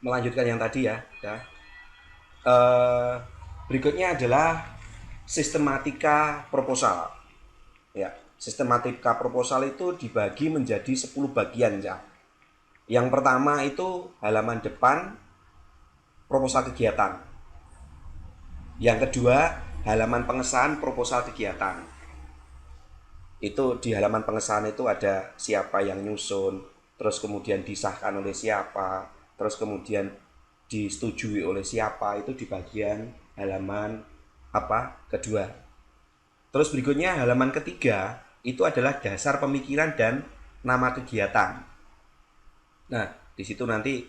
melanjutkan yang tadi ya. Eh, Berikutnya adalah sistematika proposal. Ya, sistematika proposal itu dibagi menjadi 10 bagian ya. Yang pertama itu halaman depan proposal kegiatan. Yang kedua, halaman pengesahan proposal kegiatan. Itu di halaman pengesahan itu ada siapa yang nyusun, terus kemudian disahkan oleh siapa, terus kemudian disetujui oleh siapa, itu di bagian halaman kedua. Terus berikutnya halaman ketiga itu adalah dasar pemikiran dan nama kegiatan. Nah, di situ nanti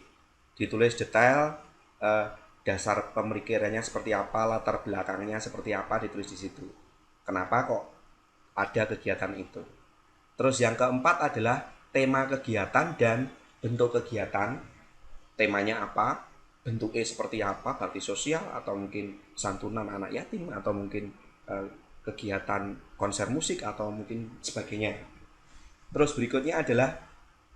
ditulis detail eh, dasar pemikirannya seperti apa, latar belakangnya seperti apa, ditulis di situ. Kenapa kok ada kegiatan itu? Terus yang keempat adalah tema kegiatan dan bentuk kegiatan. Temanya apa? Bentuknya seperti apa? Bakti sosial atau mungkin santunan anak yatim atau mungkin eh, kegiatan konser musik atau mungkin sebagainya. Terus berikutnya adalah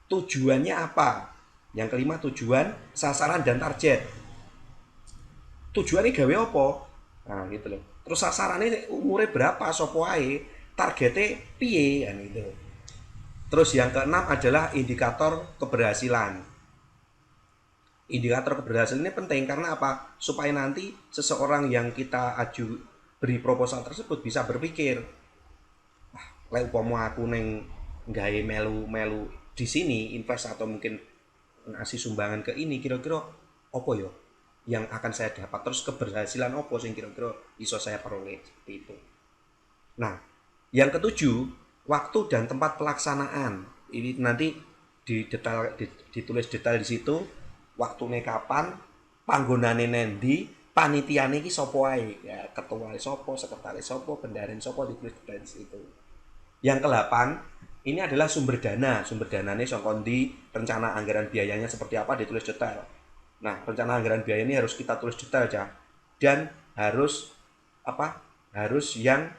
tujuannya apa? Yang kelima tujuan, sasaran dan target. Tujuannya gawe apa? Nah, gitu loh. Terus sasarannya umurnya berapa, sopo ae, targetnya piye kan gitu. Terus yang keenam adalah indikator keberhasilan. Indikator keberhasilan ini penting karena apa? Supaya nanti seseorang yang kita beri proposal tersebut bisa berpikir, lek umpama aku neng gawe melu-melu di sini invest atau mungkin ngasih sumbangan ke ini kira-kira opo yo yang akan saya dapat, terus keberhasilan opo sing kira-kira iso saya peroleh seperti itu. Nah, yang ketujuh, waktu dan tempat pelaksanaan. Ini nanti ditulis detail di situ, waktunya kapan, panggonane nendi, panitiane iki sapa ae. Ya, ketua sapa, sekretaris sapa, bendaharen sapa, ditulis detail di situ. Yang ke-8, ini adalah sumber dana. Sumber dananya saka ndi, rencana anggaran biayanya seperti apa, ditulis detail. Nah, rencana anggaran biaya ini harus kita tulis detail ya. Dan harus apa? Harus yang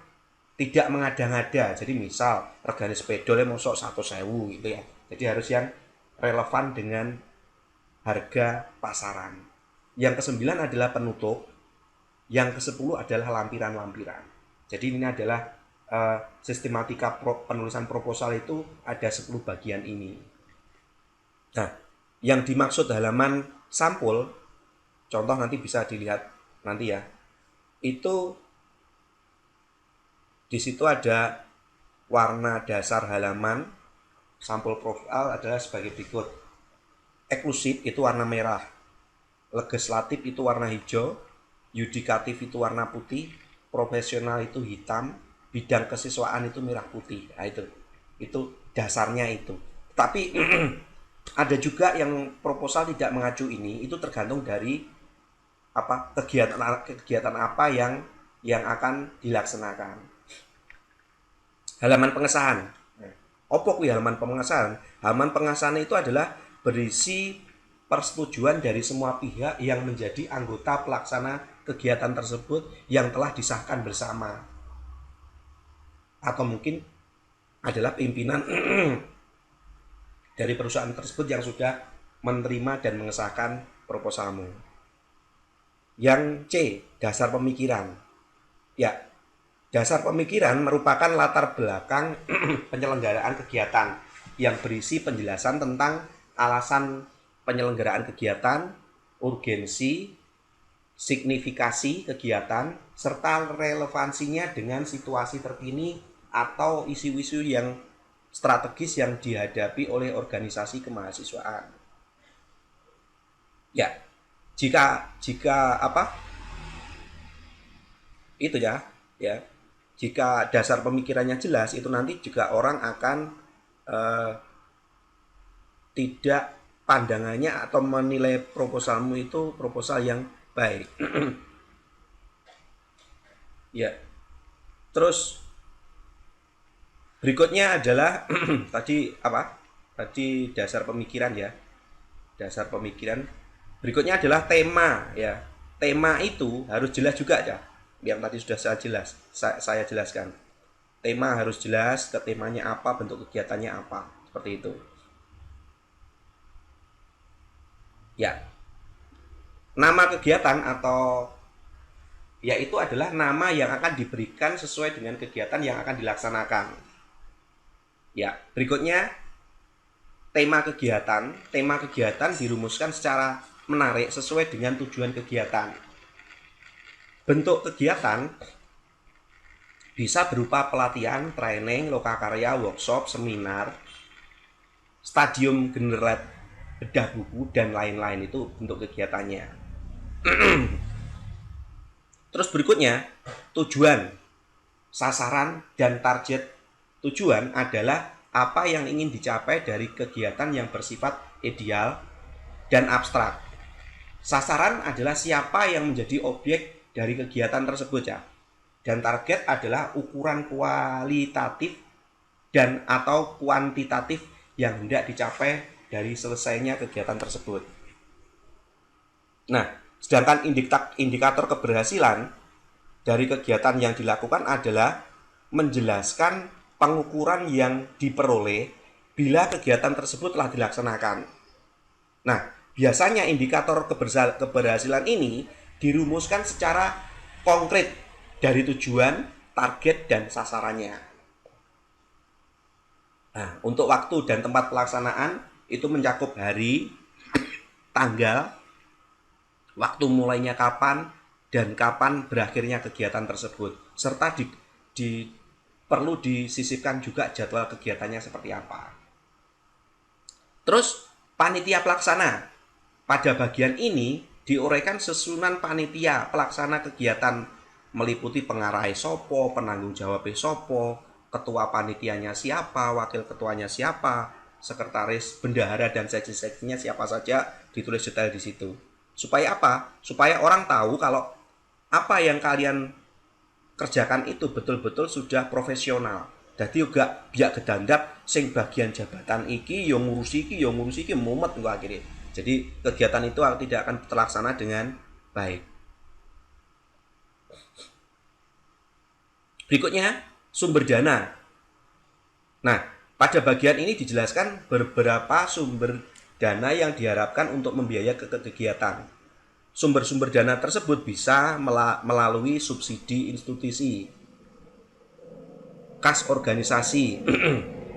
tidak mengada-ngada. Jadi misal regane sepedolnya mosok 100.000 gitu ya. Jadi harus yang relevan dengan harga pasaran. Yang ke-9 adalah penutup. Yang ke-10 adalah lampiran-lampiran. Jadi ini adalah sistematika penulisan proposal itu ada 10 bagian ini. Nah, yang dimaksud halaman sampul, contoh nanti bisa dilihat nanti ya. Itu di situ ada warna dasar halaman sampul profil adalah sebagai berikut. Eksklusif itu warna merah, legislatif itu warna hijau, yudikatif itu warna putih, profesional itu hitam, bidang kesiswaan itu merah putih. Nah, itu dasarnya itu. Tapi ada juga yang proposal tidak mengacu ini, itu tergantung dari kegiatan apa yang akan dilaksanakan. Halaman pengesahan. Opo kuwi halaman pengesahan? Halaman pengesahan itu adalah berisi persetujuan dari semua pihak yang menjadi anggota pelaksana kegiatan tersebut yang telah disahkan bersama. Atau mungkin adalah pimpinan dari perusahaan tersebut yang sudah menerima dan mengesahkan proposalmu. Yang C, dasar pemikiran. Ya, dasar pemikiran merupakan latar belakang penyelenggaraan kegiatan yang berisi penjelasan tentang alasan penyelenggaraan kegiatan, urgensi, signifikasi kegiatan, serta relevansinya dengan situasi terkini atau isu-isu yang strategis yang dihadapi oleh organisasi kemahasiswaan. Ya, jika itu ya jika dasar pemikirannya jelas itu nanti juga orang akan eh, tidak pandangannya atau menilai proposalmu itu proposal yang baik. Ya, terus berikutnya adalah tadi dasar pemikiran ya, dasar pemikiran. Berikutnya adalah tema ya. Tema itu harus jelas juga ya. Yang tadi sudah saya jelaskan. Tema harus jelas, ke temanya apa, bentuk kegiatannya apa, seperti itu. Ya. Nama kegiatan atau yaitu adalah nama yang akan diberikan sesuai dengan kegiatan yang akan dilaksanakan. Ya, berikutnya tema kegiatan. Tema kegiatan dirumuskan secara menarik sesuai dengan tujuan kegiatan. Bentuk kegiatan bisa berupa pelatihan, training, lokakarya, workshop, seminar, stadium generat bedah buku, dan lain-lain. Itu bentuk kegiatannya. Terus berikutnya, tujuan, sasaran, dan target. Tujuan adalah apa yang ingin dicapai dari kegiatan yang bersifat ideal dan abstrak. Sasaran adalah siapa yang menjadi objek dari kegiatan tersebut ya. Dan target adalah ukuran kualitatif dan atau kuantitatif yang hendak dicapai dari selesainya kegiatan tersebut. Nah, sedangkan indikator keberhasilan dari kegiatan yang dilakukan adalah menjelaskan pengukuran yang diperoleh bila kegiatan tersebut telah dilaksanakan. Nah, biasanya indikator keberhasilan ini dirumuskan secara konkret dari tujuan, target, dan sasarannya. Nah, untuk waktu dan tempat pelaksanaan itu mencakup hari, tanggal, waktu mulainya kapan, dan kapan berakhirnya kegiatan tersebut. Serta perlu disisipkan juga jadwal kegiatannya seperti apa. Terus, panitia pelaksana. Pada bagian ini diuraikan susunan panitia pelaksana kegiatan meliputi pengarai sopo, penanggung jawab sopo, ketua panitianya siapa, wakil ketuanya siapa, sekretaris, bendahara, dan seksi-seksinya siapa saja, ditulis detail di situ. Supaya apa? Supaya orang tahu kalau apa yang kalian kerjakan itu betul-betul sudah profesional. Jadi juga biak gedandap sing bagian jabatan iki yang ngurusi iki mumet gua akhirnya. Jadi kegiatan itu tidak akan terlaksana dengan baik. Berikutnya, sumber dana. Nah, pada bagian ini dijelaskan beberapa sumber dana yang diharapkan untuk membiayai kegiatan. Sumber-sumber dana tersebut bisa melalui subsidi institusi, kas organisasi,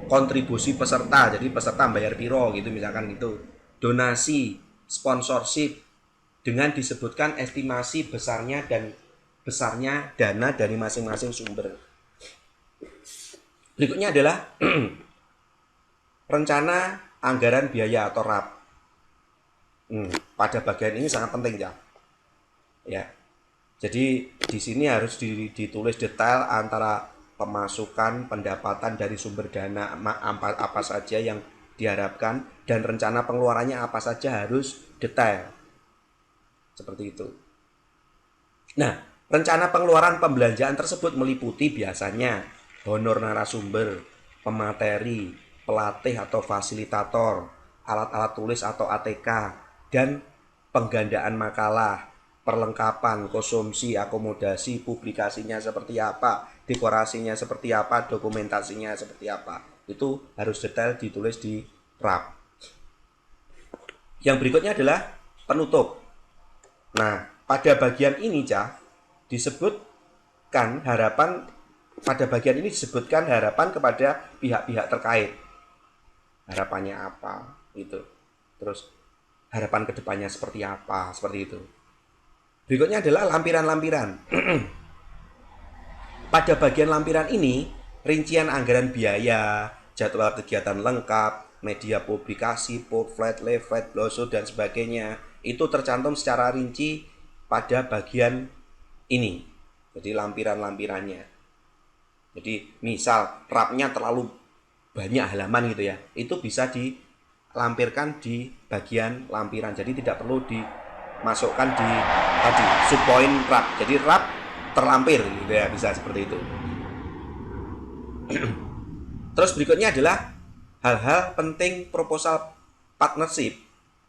kontribusi peserta, jadi peserta bayar piro gitu misalkan gitu, donasi, sponsorship, dengan disebutkan estimasi besarnya dana dari masing-masing sumber. Berikutnya adalah rencana anggaran biaya atau RAP. Pada bagian ini sangat penting ya. Jadi di sini harus ditulis detail antara pemasukan, pendapatan dari sumber dana apa saja yang diharapkan, dan rencana pengeluarannya apa saja harus detail. Seperti itu. Nah, rencana pengeluaran pembelanjaan tersebut meliputi biasanya honor narasumber, pemateri, pelatih atau fasilitator, alat-alat tulis atau ATK, dan penggandaan makalah, perlengkapan, konsumsi, akomodasi, publikasinya seperti apa, dekorasinya seperti apa, dokumentasinya seperti apa. Itu harus detail ditulis di RAP. Yang berikutnya adalah penutup. Nah, pada bagian ini disebutkan harapan kepada pihak-pihak terkait. Harapannya apa itu. Terus harapan kedepannya seperti apa, seperti itu. Berikutnya adalah lampiran-lampiran. Pada bagian lampiran ini, rincian anggaran biaya, jadwal kegiatan lengkap, media publikasi, pamflet, leaflet, brosur, dan sebagainya, itu tercantum secara rinci pada bagian ini. Jadi lampiran-lampirannya. Jadi misal rapnya terlalu banyak halaman gitu ya, itu bisa dilampirkan di bagian lampiran. Jadi tidak perlu dimasukkan di subpoint rap. Jadi rap terlampir gitu ya, bisa seperti itu. Terus berikutnya adalah hal-hal penting proposal partnership.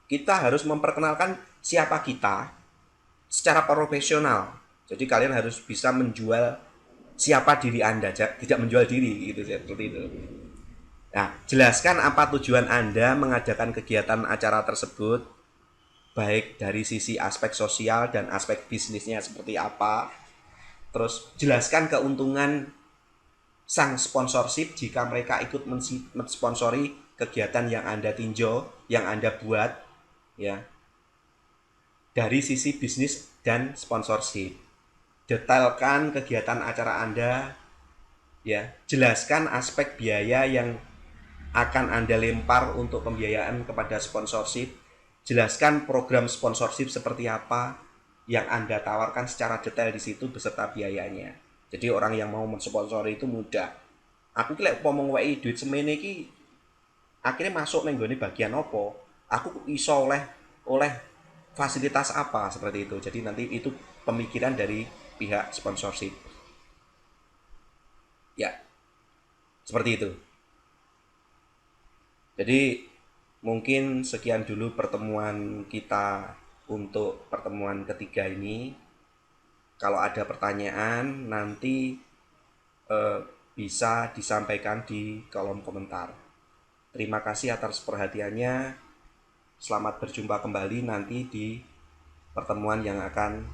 Kita harus memperkenalkan siapa kita secara profesional. Jadi kalian harus bisa menjual siapa diri Anda, tidak menjual diri gitu seperti itu. Nah, jelaskan apa tujuan Anda mengadakan kegiatan acara tersebut. baik dari sisi aspek sosial dan aspek bisnisnya seperti apa. Terus jelaskan keuntungan sang sponsorship jika mereka ikut mensponsori kegiatan yang Anda tinjau, yang Anda buat, ya, dari sisi bisnis dan sponsorship. Detailkan kegiatan acara Anda, ya, jelaskan aspek biaya yang akan Anda lempar untuk pembiayaan kepada sponsorship, jelaskan program sponsorship seperti apa yang Anda tawarkan secara detail di situ beserta biayanya. Jadi orang yang mau mensponsori itu mudah. Aku lek ngomong wae duit semene iki akhirnya masuk ning gone bagian opo? Aku iso oleh fasilitas apa seperti itu. Jadi nanti itu pemikiran dari pihak sponsorship. Ya, seperti itu. Jadi mungkin sekian dulu pertemuan kita untuk pertemuan ketiga ini. Kalau ada pertanyaan nanti eh, bisa disampaikan di kolom komentar. Terima kasih atas perhatiannya. Selamat berjumpa kembali nanti di pertemuan yang akan